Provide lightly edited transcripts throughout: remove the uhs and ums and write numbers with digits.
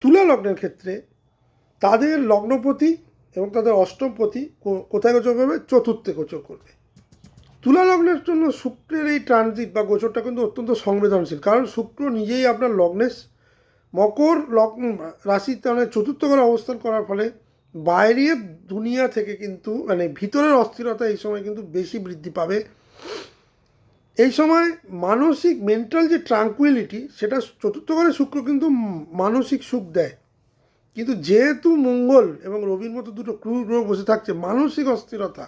তুলা লগ্নের ক্ষেত্রে তাদের লগ্নপতি এবং তাদের অষ্টমপতি কোথায় গোচর করবে? চতুর্থে গোচর করবে। তুলা লগ্নের জন্য শুক্রের এই ট্রানজিট বা গোচরটা কিন্তু অত্যন্ত সংবেদনশীল, কারণ শুক্র নিজেই আপনার লগ্নে মকর লগ্ন রাশিতে মানে চতুর্থ ঘরে অবস্থান করার ফলে বাইরের দুনিয়া থেকে কিন্তু মানে ভিতরের অস্থিরতা এই সময় কিন্তু বেশি বৃদ্ধি পাবে। এই সময় মানসিক মেন্টাল যে ট্রাঙ্কুইলিটি, সেটা চতুর্থ ঘরে শুক্র কিন্তু মানসিক সুখ দেয়, কিন্তু যেহেতু মঙ্গল এবং রবির মতো দুটো ক্রূর গ্রহ বসে থাকছে, মানসিক অস্থিরতা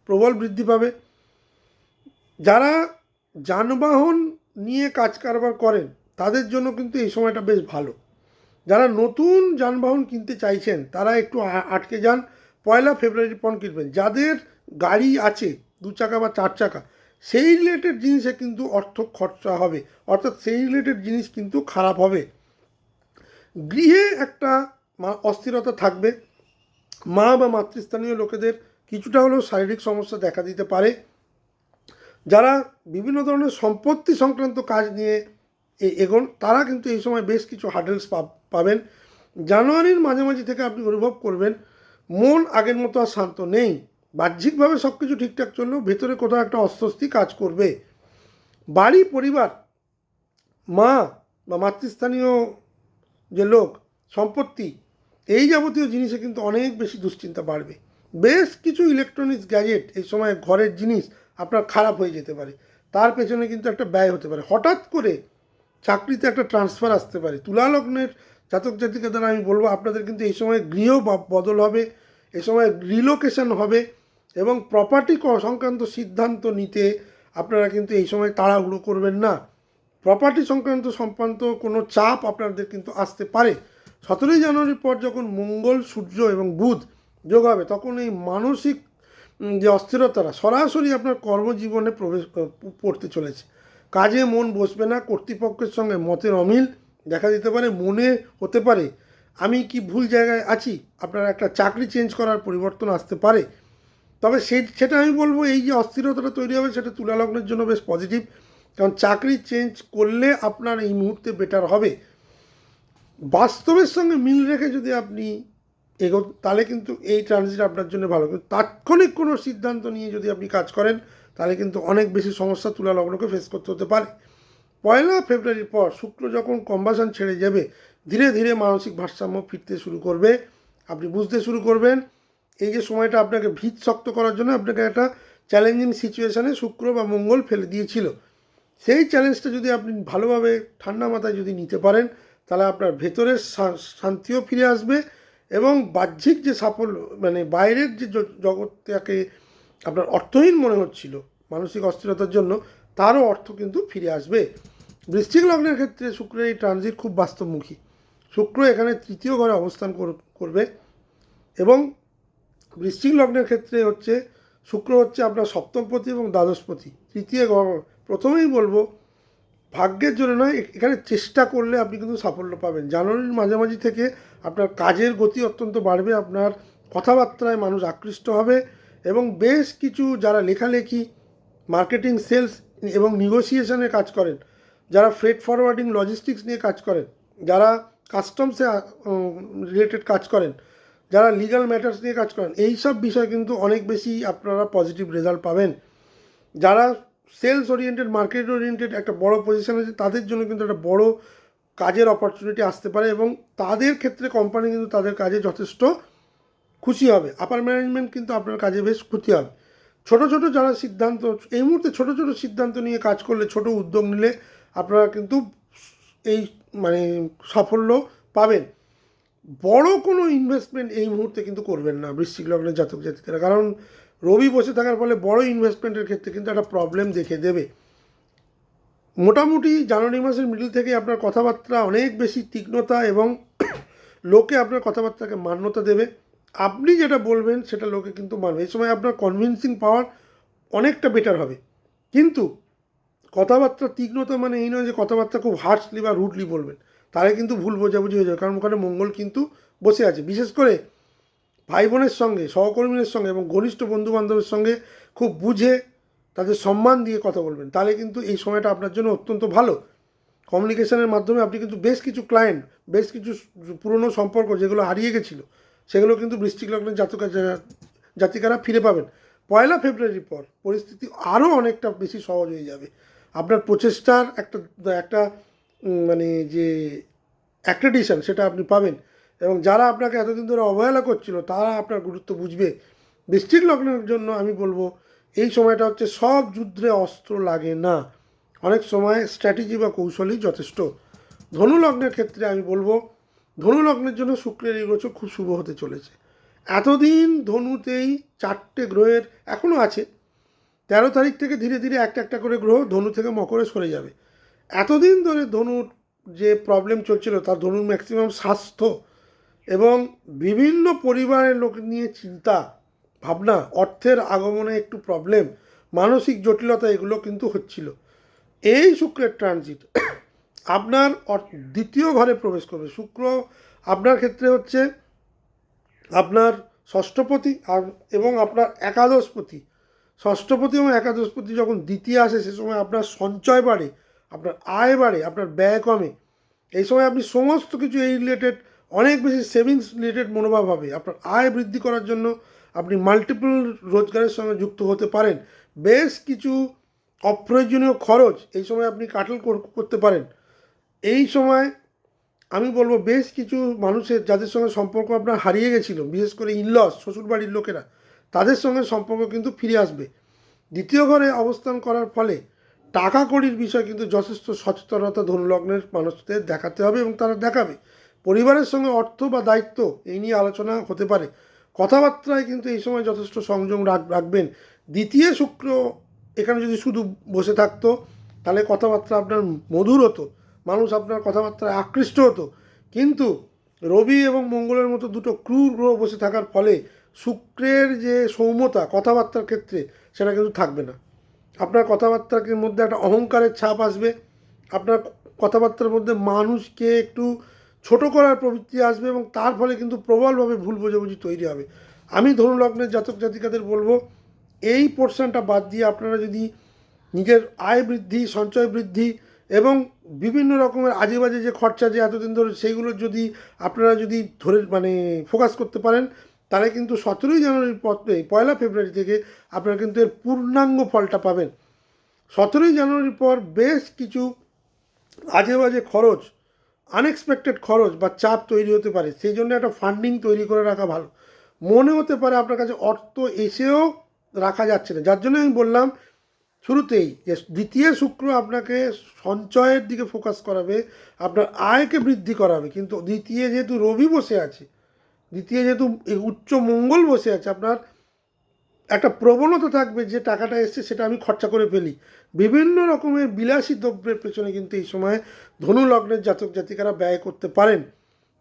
প্রবল বৃদ্ধি পাবে। যারা যানবাহন নিয়ে কাজ কারবার করেন তাদের জন্য কিন্তু এই সময়টা বেশ ভালো। যারা নতুন যানবাহন কিনতে চাইছেন তারা একটু আটকে যান, 1 ফেব্রুয়ারির পর কিনবেন। যাদের গাড়ি আছে 2 চাকা বা 4 চাকা, সেই রিলেটেড জিনিসে কিন্তু অর্থ খরচা হবে, অর্থাৎ সেই রিলেটেড জিনিস কিন্তু খারাপ হবে। গৃহে একটা অস্থিরতা থাকবে। মা বা মাতৃস্থানীয় লোকেদের কিছুটা হলেও শারীরিক সমস্যা দেখা দিতে পারে। যারা বিভিন্ন ধরনের সম্পত্তি সংক্রান্ত কাজ নিয়ে এগোন তারা কিন্তু এই সময় বেশ কিছু হার্ডেলস পাবেন। জানুয়ারির মাঝামাঝি থেকে আপনি অনুভব করবেন মন আগের মতো আর শান্ত নেই। বাহ্যিকভাবে সব কিছু ঠিকঠাক চললেও ভেতরে কোথাও একটা অস্বস্তি কাজ করবে। বাড়ি, পরিবার, মা বা মাতৃস্থানীয় যে লোক, সম্পত্তি, এই যাবতীয় জিনিসে কিন্তু অনেক বেশি দুশ্চিন্তা বাড়বে। বেশ কিছু ইলেকট্রনিক্স গ্যাজেট এই সময় ঘরের জিনিস আপনার খারাপ হয়ে যেতে পারে, তার পেছনে কিন্তু একটা ব্যয় হতে পারে। হঠাৎ করে চাকরিতে একটা ট্রান্সফার আসতে পারে। তুলা লগ্নের জাতক জাতিকা দ্বারা আমি বলবো আপনাদের কিন্তু এই সময় গৃহ বদল হবে, এই সময় রিলোকেশন হবে, এবং প্রপার্টি সংক্রান্ত সিদ্ধান্ত নিতে আপনারা কিন্তু এই সময় তাড়াহুড়ো করবেন না। প্রপার্টি সংক্রান্ত কোনো চাপ আপনাদের কিন্তু আসতে পারে। 17 জানুয়ারির পর যখন মঙ্গল, সূর্য এবং বুধ যোগ হবে, তখন এই মানসিক যে অস্থিরতাটা সরাসরি আপনার কর্মজীবনে প্রবেশ পড়তে চলেছে। কাজে মন বসবে না, কর্তৃপক্ষের সঙ্গে মতের অমিল দেখা দিতে পারে, মনে হতে পারে আমি কি ভুল জায়গায় আছি। আপনার একটা চাকরি চেঞ্জ করার পরিবর্তন আসতে পারে। তবে সেটা আমি বলবো এই যে অস্থিরতাটা তৈরি হবে সেটা তুলা লগ্নের জন্য বেশ পজিটিভ, কারণ চাকরি চেঞ্জ করলে আপনার এই মুহূর্তে বেটার হবে। বাস্তবের সঙ্গে মিল রেখে যদি আপনি তাহলে কিন্তু এই ট্রানজিট আপনার জন্য ভালো। কিন্তু তাৎক্ষণিক কোনো সিদ্ধান্ত নিয়ে যদি আপনি কাজ করেন তাহলে কিন্তু অনেক বেশি সমস্যা তুলা লগ্নকে ফেস করতে হতে পারে। 1 ফেব্রুয়ারির পর শুক্র যখন কম্বাসন ছেড়ে যাবে, ধীরে ধীরে মানসিক ভারসাম্য ফিরতে শুরু করবে। আপনি বুঝতে শুরু করবেন এই যে সময়টা আপনাকে ভিত শক্ত করার জন্য আপনাকে একটা চ্যালেঞ্জিং সিচুয়েশানে শুক্র বা মঙ্গল ফেলে দিয়েছিল। সেই চ্যালেঞ্জটা যদি আপনি ভালোভাবে ঠান্ডা মাথায় যদি নিতে পারেন তাহলে আপনার ভেতরের শান্তিও ফিরে আসবে, এবং বাহ্যিক যে সাফল্য মানে বাইরের যে জগৎটাকে আপনার অর্থহীন মনে হচ্ছিল মানসিক অস্থিরতার জন্য, তারও অর্থ কিন্তু ফিরে আসবে। বৃশ্চিক লগ্নের ক্ষেত্রে শুক্রের এই ট্রানজিট খুব বাস্তবমুখী। শুক্র এখানে 3য় ঘরে অবস্থান করবে, এবং বৃশ্চিক লগ্নের ক্ষেত্রে হচ্ছে শুক্র হচ্ছে আপনার সপ্তমপতি এবং দ্বাদশপতি। প্রথমেই বলবো ভাগ্যের জন্য নয়, এখানে চেষ্টা করলে আপনি কিন্তু সাফল্য পাবেন। জানুয়ারির মাঝামাঝি থেকে আপনার কাজের গতি অত্যন্ত বাড়বে, আপনার কথাবার্তায় মানুষ আকৃষ্ট হবে, এবং বেশ কিছু যারা লেখালেখি, মার্কেটিং, সেলস এবং নিগোসিয়েশনে কাজ করেন, যারা ফ্রেট ফরওয়ার্ডিং, লজিস্টিক্স নিয়ে কাজ করেন, যারা কাস্টমসে রিলেটেড কাজ করেন, যারা লিগাল ম্যাটার্স নিয়ে কাজ করেন, এই সব বিষয় কিন্তু অনেক বেশি আপনারা পজিটিভ রেজাল্ট পাবেন। যারা সেলস ওরিয়েন্টেড, মার্কেট ওরিয়েন্টেড একটা বড় পজিশন আছে, তাদের জন্য কিন্তু একটা বড় কাজের অপরচুনিটি আসতে পারে, এবং তাদের ক্ষেত্রে কোম্পানি কিন্তু তাদের কাজে যথেষ্ট খুশি হবে। আপার ম্যানেজমেন্ট কিন্তু আপনার কাজে বেশ খুশি হবে। ছোট ছোট যারা সিদ্ধান্ত এই মুহূর্তে ছোট ছোট সিদ্ধান্ত নিয়ে কাজ করলে, ছোট উদ্যোগ নিলে আপনারা কিন্তু এই মানে সাফল্য পাবেন। বড় কোনো ইনভেস্টমেন্ট এই মুহূর্তে কিন্তু করবেন না বৃশ্চিক লগ্নের জাতক জাতিকারা, কারণ রবি বসে থাকার ফলে বড় ইনভেস্টমেন্টের ক্ষেত্রে কিন্তু একটা প্রবলেম দেখে দেবে। মোটামুটি জানুয়ারি মাসের মিডল থেকে আপনার কথাবার্তা অনেক বেশি তীক্ষ্ণতা, এবং লোকে আপনার কথাবার্তাকে মান্যতা দেবে। আপনি যেটা বলবেন সেটা লোকে কিন্তু মানবে। এই সময় আপনার কনভিন্সিং পাওয়ার অনেকটা বেটার হবে। কিন্তু কথাবার্তা তীক্ষ্ণতা মানে এই নয় যে কথাবার্তা খুব হার্শলি বা রুডলি বলবেন, তাহলে কিন্তু ভুল বোঝাবুঝি হয়ে যাবে, কারণ ওখানে মঙ্গল কিন্তু বসে আছে। বিশেষ করে ভাই বোনের সঙ্গে, সহকর্মীদের সঙ্গে এবং ঘনিষ্ঠ বন্ধুবান্ধবের সঙ্গে খুব বুঝে তাদের সম্মান দিয়ে কথা বলবেন, তাহলে কিন্তু এই সময়টা আপনার জন্য অত্যন্ত ভালো। কমিউনিকেশনের মাধ্যমে আপনি কিন্তু বেশ কিছু ক্লায়েন্ট, বেশ কিছু পুরনো সম্পর্ক যেগুলো হারিয়ে গেছিলো সেগুলো কিন্তু বৃশ্চিক লগ্নের জাতিকারা ফিরে পাবেন। 1 ফেব্রুয়ারির পর পরিস্থিতি আরও অনেকটা বেশি সহজ হয়ে যাবে। আপনার প্রচেষ্টার একটা একটা মানে যে অ্যাক্রেডিশন সেটা আপনি পাবেন, এবং যারা আপনাকে এতদিন ধরে অবহেলা করছিল তারা আপনার গুরুত্ব বুঝবে। বৃশ্চিক লগ্নের জন্য আমি বলবো এই সময়টা হচ্ছে সব যুদ্ধে অস্ত্র লাগে না, অনেক সময় স্ট্র্যাটেজি বা কৌশলই যথেষ্ট। ধনু লগ্নের ক্ষেত্রে আমি বলবো ধনু লগ্নের জন্য শুক্রের এই গোচর খুব শুভ হতে চলেছে। এতদিন ধনুতেই 4টে গ্রহের এখনও আছে, 13 তারিখ থেকে ধীরে ধীরে একটা একটা করে গ্রহ ধনু থেকে মকরে সরে যাবে। এতদিন ধরে ধনুর যে প্রবলেম চলছিল তার ধনুর ম্যাক্সিমাম স্বাস্থ্য এবং বিভিন্ন পরিবারের লোক নিয়ে চিন্তা ভাবনা, অর্থের আগমনে একটু প্রবলেম, মানসিক জটিলতা এগুলো কিন্তু হচ্ছিল। এই শুক্রের ট্রানজিট আপনার দ্বিতীয় ঘরে প্রবেশ করবে। শুক্র আপনার ক্ষেত্রে হচ্ছে আপনার ষষ্ঠপতি এবং আপনার একাদশপতি। ষষ্ঠপতি এবং একাদশপতি যখন দ্বিতীয় আসে সে সময় আপনার সঞ্চয় বাড়ে, আপনার আয় বাড়ে, আপনার ব্যয় কমে। এই সময় আপনি সমস্ত কিছু এই রিলেটেড অনেক বেশি সেভিংস রিলেটেড মনোভাব হবে। আপনার আয় বৃদ্ধি করার জন্য আপনি মাল্টিপল রোজগারের সঙ্গে যুক্ত হতে পারেন। বেশ কিছু অপ্রয়োজনীয় খরচ এই সময় আপনি কাটল করতে পারেন। এই সময় আমি বলবো বেশ কিছু মানুষের যাদের সঙ্গে সম্পর্ক আপনার হারিয়ে গেছিলো, বিশেষ করে ইনলস শ্বশুরবাড়ির লোকেরা, তাদের সঙ্গে সম্পর্ক কিন্তু ফিরে আসবে। দ্বিতীয় ঘরে অবস্থান করার ফলে টাকা কড়ির বিষয় কিন্তু যথেষ্ট সচেতনতা ধনুলগ্নের মানুষদের দেখাতে হবে এবং তারা দেখাবে। পরিবারের সঙ্গে অর্থ বা দায়িত্ব এই নিয়ে আলোচনা হতে পারে। কথাবার্তায় কিন্তু এই সময় যথেষ্ট সংযম রাখবেন। দ্বিতীয় শুক্র এখানে যদি শুধু বসে থাকতো তাহলে কথাবার্তা আপনার মধুর হতো, মানুষ আপনার কথাবার্তায় আকৃষ্ট হতো। কিন্তু রবি এবং মঙ্গলের মতো দুটো ক্রূর গ্রহ বসে থাকার ফলে শুক্রের যে সৌম্যতা কথাবার্তার ক্ষেত্রে সেটা কিন্তু থাকবে না। আপনার কথাবার্তার মধ্যে একটা অহংকারের ছাপ আসবে, আপনার কথাবার্তার মধ্যে মানুষকে একটু ছোট করার প্রবৃত্তি আসবে এবং তার ফলে কিন্তু প্রবলভাবে ভুল বোঝাবুঝি তৈরি হবে। আমি ধনু লগ্নের জাতক জাতিকাদের বলবো এই পোর্শনটা বাদ দিয়ে আপনারা যদি নিজের আয় বৃদ্ধি, সঞ্চয় বৃদ্ধি এবং বিভিন্ন রকমের আজে বাজে যে খরচা যে এতদিন ধরে সেইগুলোর যদি আপনারা যদি ধরে ফোকাস করতে পারেন তাহলে কিন্তু 17ই জানুয়ারির পর 1 ফেব্রুয়ারি থেকে আপনারা কিন্তু এর পূর্ণাঙ্গ ফলটা পাবেন। 17ই জানুয়ারির পর বেশ কিছু আজে বাজে খরচ, আনএক্সপেক্টেড খরচ বা চাপ তৈরি হতে পারে, সেই জন্য একটা ফান্ডিং তৈরি করে রাখা ভালো। মনে হতে পারে আপনার কাছে অর্থ এসেও রাখা যাচ্ছে না, যার জন্য আমি বললাম শুরুতেই যে দ্বিতীয় শুক্র আপনাকে সঞ্চয়ের দিকে ফোকাস করাবে, আপনার আয়কে বৃদ্ধি করাবে। কিন্তু দ্বিতীয় যেহেতু রবি বসে আছে, দ্বিতীয় যেহেতু উচ্চ মঙ্গল বসে আছে, আপনার একটা প্রবণতা থাকবে যে টাকাটা এসছে সেটা আমি খরচা করে ফেলি। বিভিন্ন রকমের বিলাসী দ্রব্যের পেছনে কিন্তু এই সময় ধনু লগ্নের জাতক জাতিকারা ব্যয় করতে পারেন,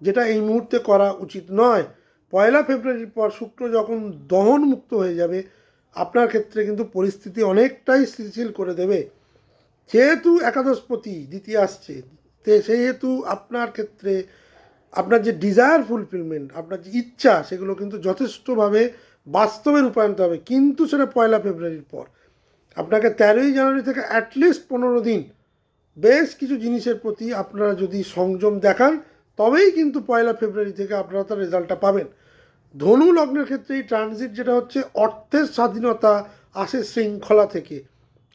যেটা এই মুহূর্তে করা উচিত নয়। 1 ফেব্রুয়ারির পর শুক্র যখন দহন মুক্ত হয়ে যাবে আপনার ক্ষেত্রে কিন্তু পরিস্থিতি অনেকটাই স্থিতিশীল করে দেবে। যেহেতু একাদশপতি দ্বিতীয় আসছে, সেহেতু আপনার ক্ষেত্রে আপনার যে ডিজায়ার ফুলফিলমেন্ট, আপনার যে ইচ্ছা, সেগুলো কিন্তু যথেষ্টভাবে বাস্তবে রূপায়িত হবে। কিন্তু সেটা 1 ফেব্রুয়ারির পর আপনাকে 13ই জানুয়ারি থেকে অ্যাটলিস্ট 15 দিন বেশ কিছু জিনিসের প্রতি আপনারা যদি সংযম দেখান তবেই কিন্তু 1 ফেব্রুয়ারি থেকে আপনারা তার রেজাল্টটা পাবেন। ধনু লগ্নের ক্ষেত্রে এই ট্রানজিট যেটা হচ্ছে অর্থের স্বাধীনতা আসে শৃঙ্খলা থেকে,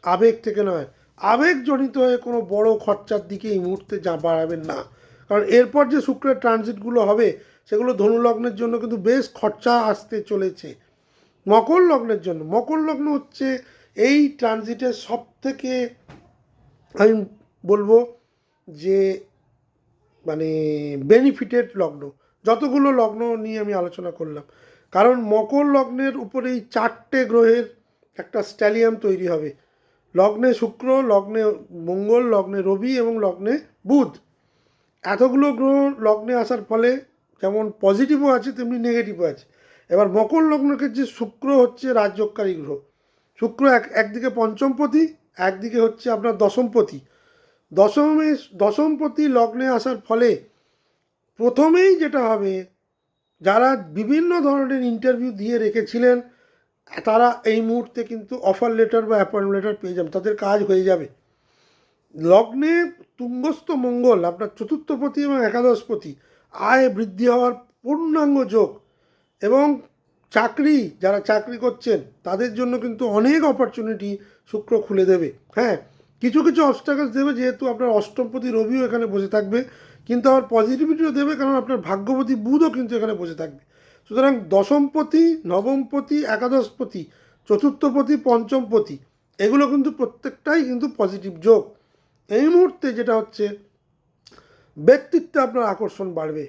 আবেগ থেকে নয়। আবেগ জড়িত হয়ে কোনো বড় খরচার দিকে এই মুহূর্তে বাড়াবেন না, কারণ এরপর যে শুক্রের ট্রানজিটগুলো হবে সেগুলো ধনু লগ্নের জন্য কিন্তু বেশ খরচা আসতে চলেছে। মকর লগ্নের জন্য, মকর লগ্ন হচ্ছে এই ট্রানজিটের সব থেকে আমি বলবো যে বেনিফিটেড লগ্ন যতগুলো লগ্ন নিয়ে আমি আলোচনা করলাম, কারণ মকর লগ্নের উপরেই 4টে গ্রহের একটা স্ট্যালিয়াম তৈরি হবে। লগ্নে শুক্র, লগ্নে মঙ্গল, লগ্নে রবি এবং লগ্নে বুধ। এতগুলো গ্রহ লগ্নে আসার ফলে যেমন পজিটিভও আছে তেমনি নেগেটিভও আছে। এবার মকর লগ্নকে যে শুক্র হচ্ছে রাজযোগকারী গ্রহ। শুক্র একদিকে পঞ্চমপতি, একদিকে হচ্ছে আপনার দশমপতি। দশমপতি লগ্নে আসার ফলে প্রথমেই যেটা হবে, যারা বিভিন্ন ধরনের ইন্টারভিউ দিয়ে রেখেছিলেন তারা এই মুহূর্তে কিন্তু অফার লেটার বা অ্যাপয়েন্টমেন্ট লেটার পেয়ে যাবে, তাদের কাজ হয়ে যাবে। লগ্নে তুঙ্গস্থ মঙ্গল আপনার চতুর্থপতি এবং একাদশপতি, আয় বৃদ্ধি হওয়ার পূর্ণাঙ্গ যোগ, এবং চাকরি যারা চাকরি করছেন তাদের জন্য কিন্তু অনেক অপরচুনিটি শুক্র খুলে দেবে। হ্যাঁ, কিছু কিছু অবস্টাকলস দেবে, যেহেতু আপনার অষ্টমপতি রবিও এখানে বসে থাকবে, কিন্তু আবার পজিটিভিটিও দেবে, কারণ আপনার ভাগ্যপতি বুধও কিন্তু এখানে বসে থাকবে। সুতরাং দশমপতি, নবমপতি, একাদশপতি, চতুর্থপতি, পঞ্চমপতি, এগুলো কিন্তু প্রত্যেকটাই কিন্তু পজিটিভ যোগ। এই মুহূর্তে যেটা হচ্ছে, ব্যক্তিত্বে আপনার আকর্ষণ বাড়বে,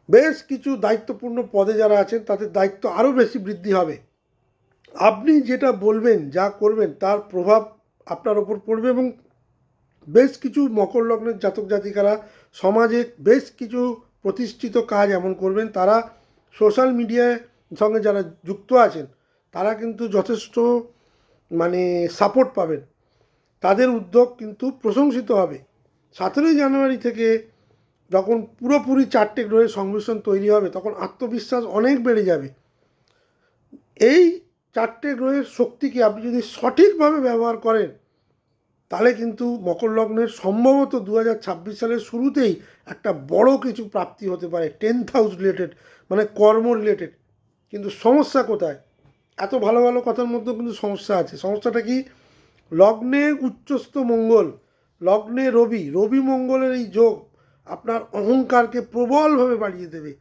বেশ কিছু দায়িত্বপূর্ণ পদে যারা আছেন তাদের দায়িত্ব আরও বেশি বৃদ্ধি হবে। আপনি যেটা বলবেন, যা করবেন, তার প্রভাব আপনার ওপর পড়বে, এবং বেশ কিছু মকর লগ্নের জাতক জাতিকারা সমাজে বেশ কিছু প্রতিষ্ঠিত কাজ এমন করবেন, তারা সোশ্যাল মিডিয়ার সঙ্গে যারা যুক্ত আছেন তারা কিন্তু যথেষ্ট সাপোর্ট পাবেন, তাদের উদ্যোগ কিন্তু প্রশংসিত হবে। 17ই জানুয়ারি থেকে যখন পুরোপুরি 4টে গ্রহের সংমিশ্রণ তৈরি হবে, তখন আত্মবিশ্বাস অনেক বেড়ে যাবে। এই 4টে গ্রহের শক্তিকে আপনি যদি সঠিকভাবে ব্যবহার করেন, তাহলে কিন্তু মকর লগ্নের সম্ভবত 2026 সালের শুরুতেই একটা বড় কিছু প্রাপ্তি হতে পারে, 10th হাউস রিলেটেড, কর্ম রিলেটেড। কিন্তু সমস্যা কোথায়? এত ভালো ভালো কথার মধ্যেও কিন্তু সমস্যা আছে। সমস্যাটা কি? লগ্নে উচ্চস্থ মঙ্গল, লগ্নে রবি, রবি মঙ্গলের এই যোগ আপনার অহংকারকে প্রবলভাবে বাড়িয়ে দেবে,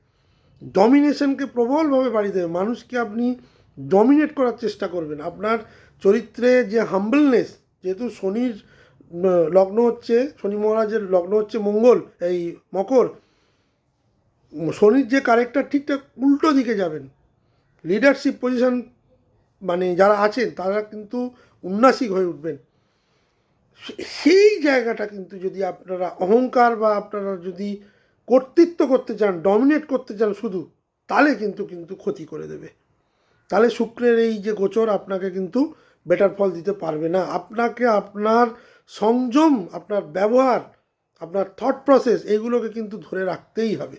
ডমিনেশনকে প্রবলভাবে বাড়িয়ে দেবে। মানুষকে আপনি ডমিনেট করার চেষ্টা করবেন। আপনার চরিত্রে যে হাম্বলনেস, যেহেতু শনির লগ্ন হচ্ছে, শনি মহারাজের লগ্ন হচ্ছে মঙ্গল, এই মকর, শনির যে ক্যারেক্টার ঠিকঠাক উল্টো দিকে যাবেন। লিডারশিপ পজিশন যারা আছেন তারা কিন্তু উন্নাসিক হয়ে উঠবেন। সেই জায়গাটা কিন্তু যদি আপনারা অহংকার বা আপনারা যদি কর্তৃত্ব করতে চান, ডমিনেট করতে চান শুধু, তাহলে কিন্তু ক্ষতি করে দেবে। তাহলে শুক্রের এই যে গোচর আপনাকে কিন্তু বেটার ফল দিতে পারবে না। আপনাকে আপনার সংযম, আপনার ব্যবহার, আপনার থট প্রসেস, এগুলোকে কিন্তু ধরে রাখতেই হবে।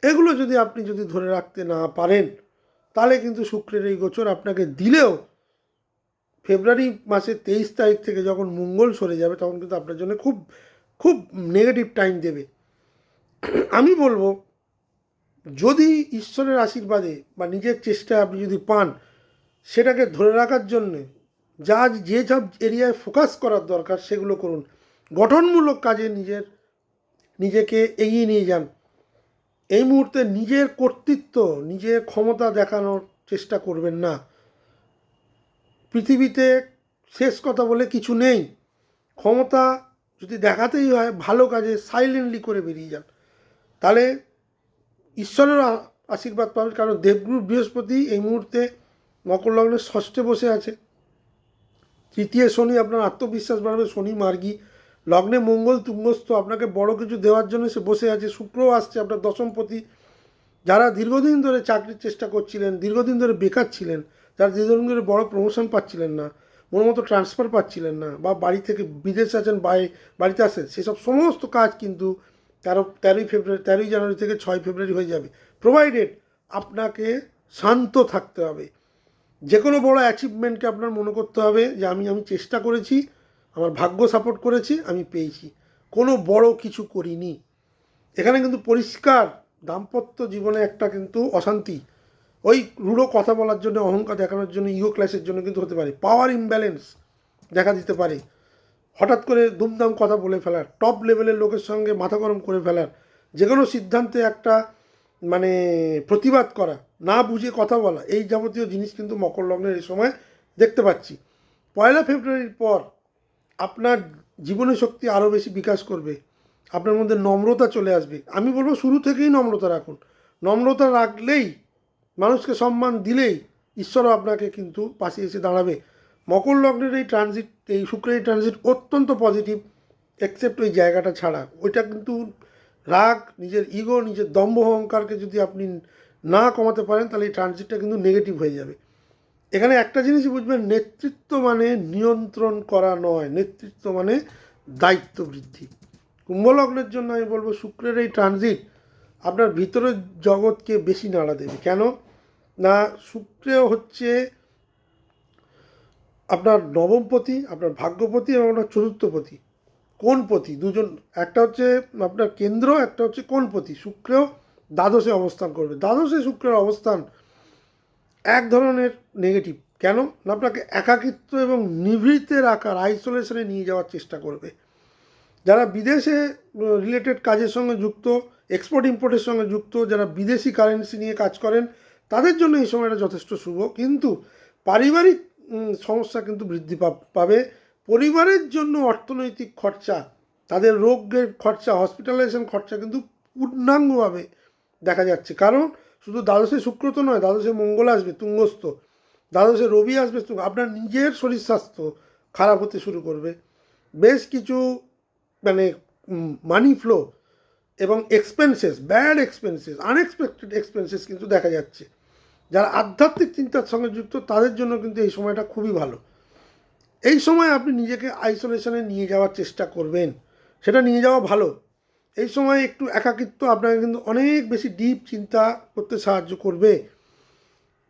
এগুলো যদি আপনি ধরে রাখতে না পারেন, তাহলে কিন্তু শুক্রের এই গোচর আপনাকে দিলেও ফেব্রুয়ারি মাসের 23 তারিখ থেকে যখন মঙ্গল সরে যাবে, তখন কিন্তু আপনার জন্য খুব খুব নেগেটিভ টাইম দেবে। আমি বলবো, যদি ঈশ্বরের আশীর্বাদে বা নিজের চেষ্টায় আপনি যদি পান, সেটাকে ধরে রাখার জন্যে যে সব এরিয়ায় ফোকাস করার দরকার সেগুলো করুন। গঠনমূলক কাজে নিজেকে এগিয়ে নিয়ে যান। এই মুহূর্তে নিজের কর্তৃত্ব, নিজের ক্ষমতা দেখানোর চেষ্টা করবেন না। পৃথিবীতে শেষ কথা বলে কিছু নেই। ক্ষমতা যদি দেখাতেই হয়, ভালো কাজে সাইলেন্টলি করে বেরিয়ে যান, তাহলে ঈশ্বরের আশীর্বাদ পাবেন। কারণ দেবগুরু বৃহস্পতি এই মুহূর্তে মকর লগ্নের ষষ্ঠে বসে আছে। তৃতীয় শনি, আপনার আত্মবিশ্বাস বাড়বে, শনি মার্গী। লগ্নে মঙ্গল তুঙ্গস্থ, আপনাকে বড় কিছু দেওয়ার জন্য সে বসে আছে। শুক্রও আসছে, আপনার দশমপতি। যারা দীর্ঘদিন ধরে চাকরির চেষ্টা করছিলেন, দীর্ঘদিন ধরে বেকার ছিলেন, যারা দীর্ঘদিন ধরে বড় প্রমোশন পাচ্ছিলেন না, মনের মতো ট্রান্সফার পাচ্ছিলেন না, বা বাড়ি থেকে বিদেশে আছেন, বাড়িতে আসেন, সেসব সমস্ত কাজ কিন্তু 13ই জানুয়ারি থেকে 6 ফেব্রুয়ারি হয়ে যাবে, প্রোভাইডেড আপনাকে শান্ত থাকতে হবে। যে কোনো বড় অ্যাচিভমেন্টকে আপনার মনে করতে হবে যে আমি চেষ্টা করেছি, আমার ভাগ্য সাপোর্ট করেছি, আমি পেয়েছি, কোনো বড় কিছু করিনি। এখানে কিন্তু পরিষ্কার দাম্পত্য জীবনে একটা কিন্তু অশান্তি, ওই রূঢ় কথা বলার জন্য, অহংকার দেখানোর জন্য, ইগো ক্লাসের জন্য কিন্তু হতে পারে। পাওয়ার ইমব্যালেন্স দেখা দিতে পারে। হঠাৎ করে দুমদাম কথা বলে ফেলার, টপ লেভেলের লোকের সঙ্গে মাথা গরম করে ফেলার, যে কোনো সিদ্ধান্তে একটা প্রতিবাদ করা, না বুঝে কথা বলা, এই যাবতীয় জিনিস কিন্তু মকর লগ্নের এই সময় দেখতে পাচ্ছি। 1 ফেব্রুয়ারির পর আপনার জীবনী শক্তি আরও বেশি বিকাশ করবে, আপনার মধ্যে নম্রতা চলে আসবে। আমি বলবো শুরু থেকেই নম্রতা রাখুন। নম্রতা রাখলেই, মানুষকে সম্মান দিলেই ঈশ্বরও আপনাকে কিন্তু পাশে এসে দাঁড়াবে। মকর লগ্নের এই ট্রানজিট, এই শুক্রের এই ট্রানজিট অত্যন্ত পজিটিভ, এক্সেপ্ট ওই জায়গাটা ছাড়া। ওইটা কিন্তু রাগ, নিজের ইগো, নিজের দম্ভ অহংকারকে যদি আপনি না কমাতে পারেন, তাহলে এই ট্রানজিটটা কিন্তু নেগেটিভ হয়ে যাবে। এখানে একটা জিনিসই বুঝবেন, নেতৃত্ব মানে নিয়ন্ত্রণ করা নয়, নেতৃত্ব মানে দায়িত্ব বৃদ্ধি। কুম্ভলগ্নের জন্য আমি বলবো, শুক্রের এই ট্রানজিট আপনার ভিতরের জগৎকে বেশি নাড়া দেবে। কেন না? শুক্র হচ্ছে আপনার নবমপতি, আপনার ভাগ্যপতি এবং আপনার চতুর্থপতি, কোণপতি দুজন, একটা হচ্ছে আপনার কেন্দ্র, একটা হচ্ছে কোণপতি। শুক্র দ্বাদশে অবস্থান করবে। দ্বাদশে শুক্রের অবস্থান এক ধরনের নেগেটিভ। কেন না, আপনাকে একাকিত্ব এবং নিভৃতে রাখার, আইসোলেশনে নিয়ে যাওয়ার চেষ্টা করবে। যারা বিদেশে রিলেটেড কাজের সঙ্গে যুক্ত, এক্সপোর্ট ইম্পোর্টের সঙ্গে যুক্ত, যারা বিদেশি কারেন্সি নিয়ে কাজ করেন, তাদের জন্য এই সময়টা যথেষ্ট শুভ। কিন্তু পারিবারিক সমস্যা কিন্তু বৃদ্ধি পাবে। পরিবারের জন্য অর্থনৈতিক খরচা, তাদের রোগের খরচা, হসপিটালাইজেশন খরচা কিন্তু পূর্ণাঙ্গভাবে দেখা যাচ্ছে। কারণ শুধু দ্বাদশে শুক্র তো নয়, দ্বাদশে মঙ্গল আসবে তুঙ্গস্থ, দ্বাদশে রবি আসবে, আপনার নিজের শরীর স্বাস্থ্য খারাপ হতে শুরু করবে। বেশ কিছু মানে মানি ফ্লো এবং expenses, bad expenses, unexpected expenses কিন্তু দেখা যাচ্ছে। যারা আধ্যাত্মিক চিন্তার সঙ্গে যুক্ত, তাদের জন্য কিন্তু এই সময়টা খুবই ভালো। এই সময় আপনি নিজেকে আইসোলেশনে নিয়ে যাওয়ার চেষ্টা করবেন, সেটা নিয়ে যাওয়া ভালো। এই সময় একটু একাকিত্ব আপনাকে কিন্তু অনেক বেশি ডিপ চিন্তা করতে সাহায্য করবে।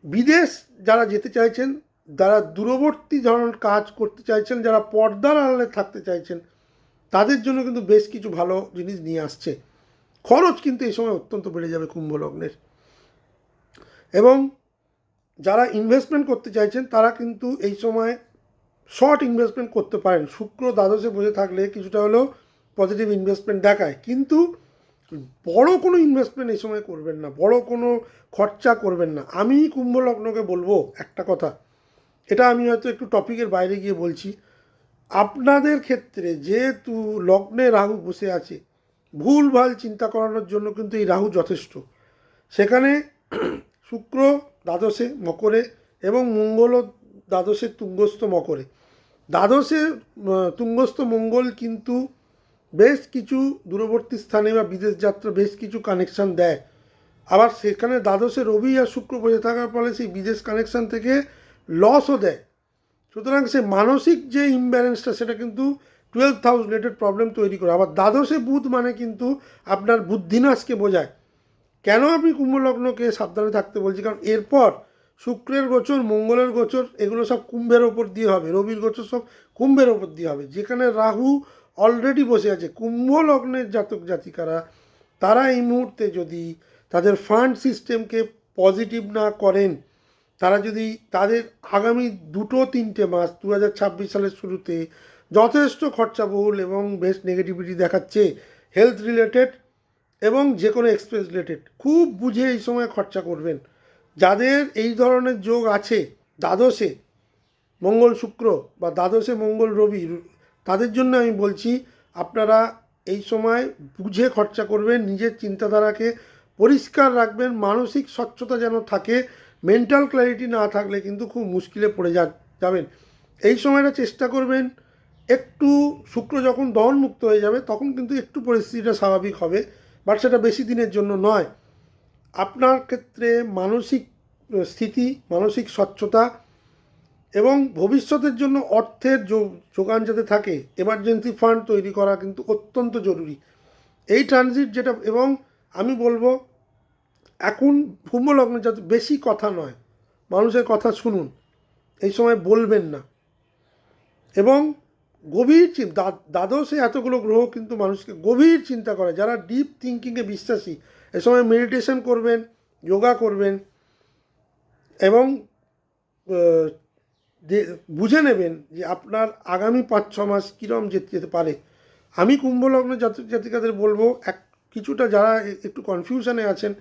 বিদেশ যারা যেতে চাইছেন, যারা দূরবর্তী ধরনের কাজ করতে চাইছেন, যারা পর্দার আড়ালে থাকতে চাইছেন, তাদের জন্য কিন্তু বেশ কিছু ভালো জিনিস নিয়ে আসছে। খরচ কিন্তু এই সময় অত্যন্ত বেড়ে যাবে কুম্ভ লগ্নের। এবং যারা ইনভেস্টমেন্ট করতে চাইছেন, তারা কিন্তু এই সময় শর্ট ইনভেস্টমেন্ট করতে পারেন। শুক্র দ্বাদশে বসে থাকলে কিছুটা হলেও পজিটিভ ইনভেস্টমেন্ট দেখায়, কিন্তু বড় কোনো ইনভেস্টমেন্ট এই সময় করবেন না, বড় কোনো খরচা করবেন না। আমি কুম্ভ লগ্নকে বলবো একটা কথা, এটা আমি হয়তো একটু টপিকের বাইরে গিয়ে বলছি। আপনাদের ক্ষেত্রে যেহেতু লগ্নে রাহু বসে আছে, ভুলভাল চিন্তা করানোর জন্য কিন্তু এই রাহু যথেষ্ট। সেখানে শুক্র দ্বাদশে মকরে এবং মঙ্গলও দ্বাদশে তুঙ্গস্থ মকরে। দ্বাদশে তুঙ্গস্থ মঙ্গল কিন্তু বেশ কিছু দূরবর্তী স্থানে বা বিদেশ যাত্রা বেশ কিছু কানেকশান দেয়। আবার সেখানে দ্বাদশে রবি আর শুক্র বসে থাকার ফলে সেই বিদেশ কানেকশান থেকে লসও দেয়। সুতরাং সে মানসিক যে ইমব্যালেন্সটা, সেটা কিন্তু 12th হাউস রিলেটেড প্রবলেম তৈরি করে। আবার দ্বাদশে বুধ মানে কিন্তু আপনার বুদ্ধিনাশকে বোঝায়। কেন আমি কুম্ভ লগ্নকে সাবধানে থাকতে বলছি, কারণ এরপর শুক্রের গোচর, মঙ্গলের গোচর, এগুলো সব কুম্ভের ওপর দিয়ে হবে, রবির গোচর সব কুম্ভের ওপর দিয়ে হবে, যেখানে রাহু অলরেডি বসে আছে। কুম্ভ লগ্নের জাতক জাতিকারা, তারা এই মুহূর্তে যদি তাদের ফান্ড সিস্টেমকে পজিটিভ না করেন, তারা যদি তাদের আগামী 2-3 মাস 2026 সালের শুরুতে যথেষ্ট খরচাবহুল এবং বেশ নেগেটিভিটি দেখাচ্ছে হেলথ রিলেটেড এবং যে কোনো এক্সপেন্স রিলেটেড, খুব বুঝে এই সময় খরচা করবেন। যাদের এই ধরনের যোগ আছে দ্বাদশে মঙ্গল শুক্র বা দ্বাদশে মঙ্গল রবি, তাদের জন্য আমি বলছি আপনারা এই সময় বুঝে খরচা করবেন, নিজের চিন্তাধারাকে পরিষ্কার রাখবেন, মানসিক স্বচ্ছতা যেন থাকে। মেন্টাল ক্ল্যারিটি না থাকলে কিন্তু খুব মুশকিলে পড়ে যাবেন। এই সময়টা চেষ্টা করবেন একটু, শুক্র যখন দহনমুক্ত হয়ে যাবে তখন কিন্তু একটু পরিস্থিতিটা স্বাভাবিক হবে, বাট সেটা বেশি দিনের জন্য নয়। আপনার ক্ষেত্রে মানসিক স্থিতি, মানসিক স্বচ্ছতা এবং ভবিষ্যতের জন্য অর্থের যোগান যাতে থাকে, এমার্জেন্সি ফান্ড তৈরি করা কিন্তু অত্যন্ত জরুরি এই ট্রানজিট যেটা। এবং আমি বলবো এখন কুম্ভ লগ্নে যাতে বেশি কথা নয়, মানুষের কথা শুনুন, এই সময় বলবেন না। এবং গভীর দ্বাদশে এতগুলো গ্রহ কিন্তু মানুষকে গভীর চিন্তা করে। যারা ডিপ থিঙ্কিংয়ে বিশ্বাসী, এ সময় মেডিটেশন করবেন, যোগা করবেন এবং বুঝে নেবেন যে আপনার আগামী 5-6 মাস কীরকম যেতে পারে। আমি কুম্ভ লগ্ন জাতক জাতিকাদের বলবো, কিছুটা যারা একটু কনফিউশনে আছেন,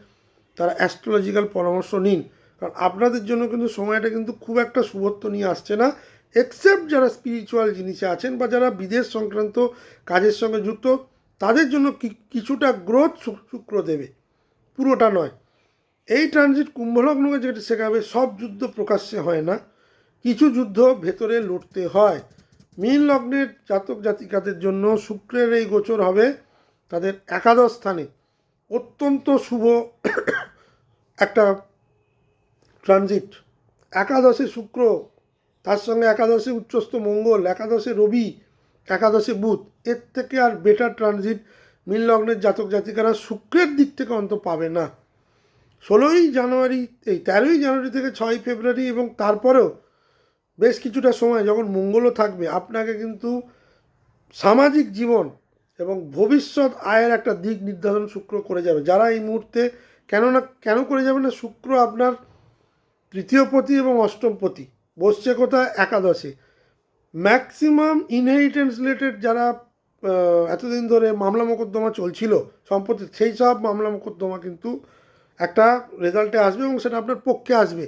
তারা অ্যাস্ট্রোলজিক্যাল পরামর্শ নিন, কারণ আপনাদের জন্য কিন্তু সময়টা কিন্তু খুব একটা শুভত্ব নিয়ে আসছে না। এক্সেপ্ট যারা স্পিরিচুয়াল জিনিসে আছেন বা যারা বিদেশ সংক্রান্ত কাজের সঙ্গে যুক্ত, তাদের জন্য কিছুটা গ্রোথ শুক্র দেবে, পুরোটা নয়। এই ট্রানজিট কুম্ভলগ্নকে যেটা শেখাবে, সব যুদ্ধ প্রকাশ্যে হয় না, কিছু যুদ্ধ ভেতরে লড়তে হয়। মীন লগ্নের জাতক জাতিকাদের জন্য শুক্রের এই গোচর হবে তাদের একাদশ স্থানে, অত্যন্ত শুভ একটা ট্রানজিট। একাদশে শুক্র, তার সঙ্গে একাদশে উচ্চস্থ মঙ্গল, একাদশে রবি, একাদশে বুধ, এর থেকে আর বেটার ট্রানজিট মীন লগ্নের জাতক জাতিকারা শুক্রের দিক থেকে অন্ত পাবে না। 13ই জানুয়ারি থেকে 6ই ফেব্রুয়ারি এবং তারপরেও বেশ কিছুটা সময় যখন মঙ্গলও থাকবে, আপনাকে কিন্তু সামাজিক জীবন এবং ভবিষ্যৎ আয়ের একটা দিক নির্ধারণ শুক্র করে যাবে। যারা এই মুহূর্তে কেন করে যাবে না, শুক্র আপনার তৃতীয় পতি এবং অষ্টম পতি, বসছে কোথায়, একাদশে। ম্যাক্সিমাম ইনহেরিটেন্স রিলেটেড যারা এতদিন ধরে মামলা মোকদ্দমা চলছিল সম্পত্তি, সেই সব মামলা মোকদ্দমা কিন্তু একটা রেজাল্টে আসবে এবং সেটা আপনার পক্ষে আসবে।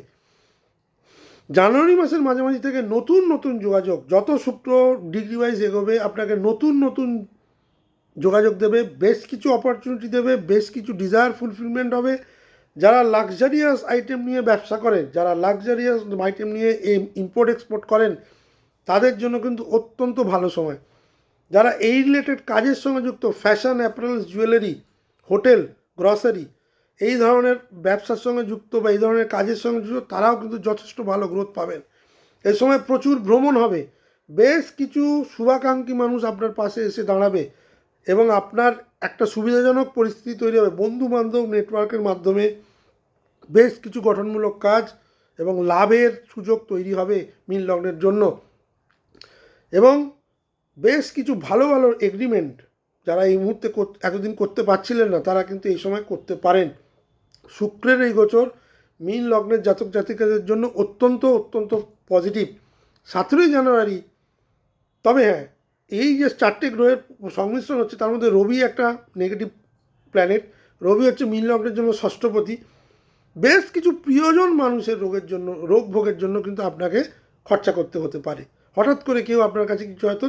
জানুয়ারি মাসের মাঝামাঝি থেকে নতুন নতুন যোগাযোগ, যত শুক্র ডিগ্রি ওয়াইজ এগোবে আপনাকে নতুন নতুন যোগাযোগ দেবে, বেশ কিছু অপরচুনিটি দেবে, বেশ কিছু ডিজায়ার ফুলফিলমেন্ট হবে। যারা লাক্সারিয়াস আইটেম নিয়ে ব্যবসা করেন, যারা লাক্সারিয়াস আইটেম নিয়ে ইম্পোর্ট এক্সপোর্ট করেন, তাদের জন্য কিন্তু অত্যন্ত ভালো সময়। যারা এই রিলেটেড কাজের সঙ্গে যুক্ত, fashion, apparels, jewellery, hotel, grocery, এই ধরনের ব্যবসার সঙ্গে যুক্ত বা এই ধরনের কাজের সঙ্গে যুক্ত, তারাও কিন্তু যথেষ্ট ভালো গ্রোথ পাবেন। এই সময় প্রচুর ভ্রমণ হবে, বেশ কিছু শুভাকাঙ্ক্ষী মানুষ আপনার পাশে এসে দাঁড়াবে এবং আপনার একটা সুবিধাজনক পরিস্থিতি তৈরি হবে। বন্ধু বান্ধব নেটওয়ার্কের মাধ্যমে বেশ কিছু গঠনমূলক কাজ এবং লাভের সুযোগ তৈরি হবে মীন লগ্নের জন্য। এবং বেশ কিছু ভালো ভালো এগ্রিমেন্ট যারা এই মুহূর্তে এতদিন করতে পারছিলেন না, তারা কিন্তু এই সময় করতে পারেন। শুক্রের এই গোচর মীন লগ্নের জাতক জাতিকাদের জন্য অত্যন্ত অত্যন্ত পজিটিভ 17ই জানুয়ারি। তবে হ্যাঁ, এই যে 4টে গ্রহের সংমিশ্রণ হচ্ছে, তার মধ্যে রবি একটা নেগেটিভ প্ল্যানেট। রবি হচ্ছে মীন লগ্নের জন্য ষষ্ঠপতি। বেশ কিছু প্রিয়জন মানুষের রোগ ভোগের জন্য কিন্তু আপনাকে খরচা করতে হতে পারে। হঠাৎ করে কেউ আপনার কাছে কিছু হয়তো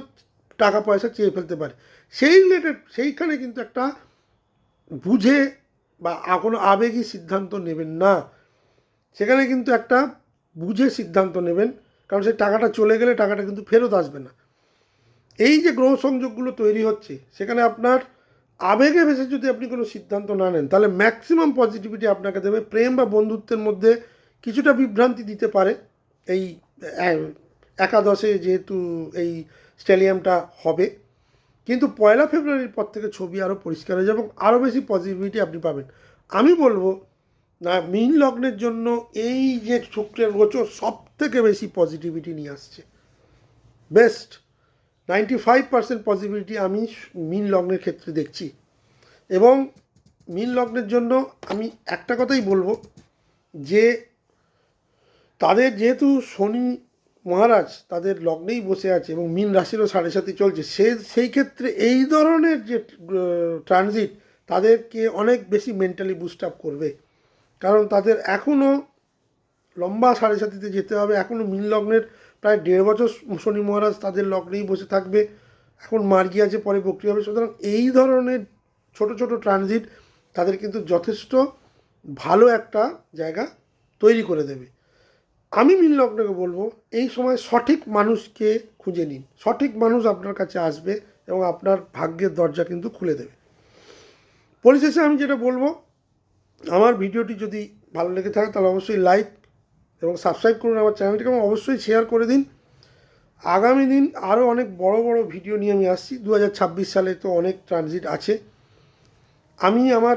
টাকা পয়সা চেয়ে ফেলতে পারে, সেই রিলেটেড সেইখানে কিন্তু একটা বুঝে বা কোনো আবেগী সিদ্ধান্ত নেবেন না, সেখানে কিন্তু একটা বুঝে সিদ্ধান্ত নেবেন, কারণ সেই টাকাটা চলে গেলে টাকাটা কিন্তু ফেরত আসবে না। এই যে গ্রহ সংযোগগুলো তৈরি হচ্ছে, সেখানে আপনার আবেগে ভেসে যদি আপনি কোনো সিদ্ধান্ত না নেন, তাহলে ম্যাক্সিমাম পজিটিভিটি আপনাকে দেবে। প্রেম বা বন্ধুত্বের মধ্যে কিছুটা বিভ্রান্তি দিতে পারে এই একাদশে, যেহেতু এই স্টেলিয়ামটা হবে, কিন্তু 1 ফেব্রুয়ারির পর থেকে ছবি আরও পরিষ্কার হয়ে যাবে এবং আরও বেশি পজিটিভিটি আপনি পাবেন। আমি বলবো না, মীন লগ্নের জন্য এই যে শুক্রের গোচর সব থেকে বেশি পজিটিভিটি নিয়ে আসছে। বেস্ট 95% পজিটিভিটি আমি মীন লগ্নের ক্ষেত্রে দেখছি। এবং মীন লগ্নের জন্য আমি একটা কথাই বলবো যে তাদের যেহেতু শনি মহারাজ তাদের লগ্নেই বসে আছে এবং মীন রাশিরও 7.5 চলছে, সেই ক্ষেত্রে এই ধরনের যে ট্রানজিট তাদেরকে অনেক বেশি মেন্টালি বুস্ট আপ করবে। কারণ তাদের এখনও লম্বা 7.5 যেতে হবে। এখনও মীন লগ্নের প্রায় 1.5 বছর শনি মহারাজ তাদের লগ্নেই বসে থাকবে। এখন মার্গী আছে, পরে বক্রি হবে। সুতরাং এই ধরনের ছোট ছোট ট্রানজিট তাদের কিন্তু যথেষ্ট ভালো একটা জায়গা তৈরি করে দেবে। আমি মীন লগ্নকে বলবো এই সময় সঠিক মানুষকে খুঁজে নিন, সঠিক মানুষ আপনার কাছে আসবে এবং আপনার ভাগ্যের দরজা কিন্তু খুলে দেবে। পরিশেষে আমি যেটা বলবো, আমার ভিডিওটি যদি ভালো লেগে থাকে তাহলে অবশ্যই লাইক এবং সাবস্ক্রাইব করুন আমার চ্যানেলটিকে, এবং অবশ্যই শেয়ার করে দিন। আগামী দিন আরও অনেক বড় বড় ভিডিও নিয়ে আমি আসছি। 2026 সালে তো অনেক ট্রানজিট আছে। আমি আমার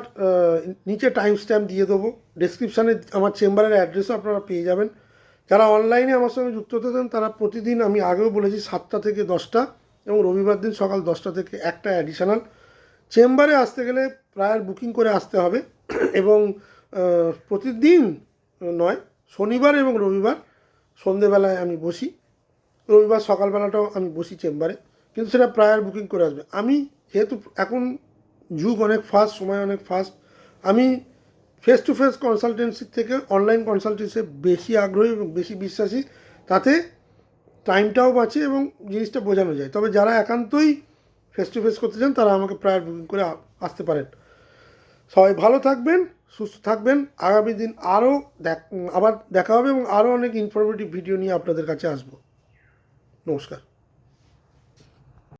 নিচে টাইম স্ট্যাম্প দিয়ে দেবো, ডেসক্রিপশানে আমার চেম্বারের অ্যাড্রেসও আপনারা পেয়ে যাবেন। যারা অনলাইনে আমার সঙ্গে যুক্ত হতে চান তারা প্রতিদিন, আমি আগেও বলেছি, 7টা থেকে 10টা এবং রবিবার দিন সকাল 10টা থেকে 1টা অ্যাডিশনাল। চেম্বারে আসতে গেলে প্রায়ার বুকিং করে আসতে হবে এবং প্রতিদিন নয়, শনিবার এবং রবিবার সন্ধেবেলায় আমি বসি, রবিবার সকালবেলাটাও আমি বসি চেম্বারে, কিন্তু সেটা প্রায়ার বুকিং করে আসবে। আমি যেহেতু এখন যুগ অনেক ফাস্ট, সময় অনেক ফাস্ট, আমি ফেস টু ফেস কনসালটেন্সির থেকে অনলাইন কনসালটেন্সি বেশি আগ্রহী এবং বেশি বিশ্বাসী। তাতে টাইমটাও বাঁচে এবং জিনিসটা বোঝানো যায়। তবে যারা একান্তই ফেস টু ফেস করতে চান তারা আমাকে প্রায়ার বুকিং করে আসতে পারেন। সবাই ভালো থাকবেন, সুস্থ থাকবেন। আগামী দিন আবার দেখা হবে এবং আরও অনেক ইনফরমেটিভ ভিডিও নিয়ে আপনাদের কাছে আসবো। নমস্কার।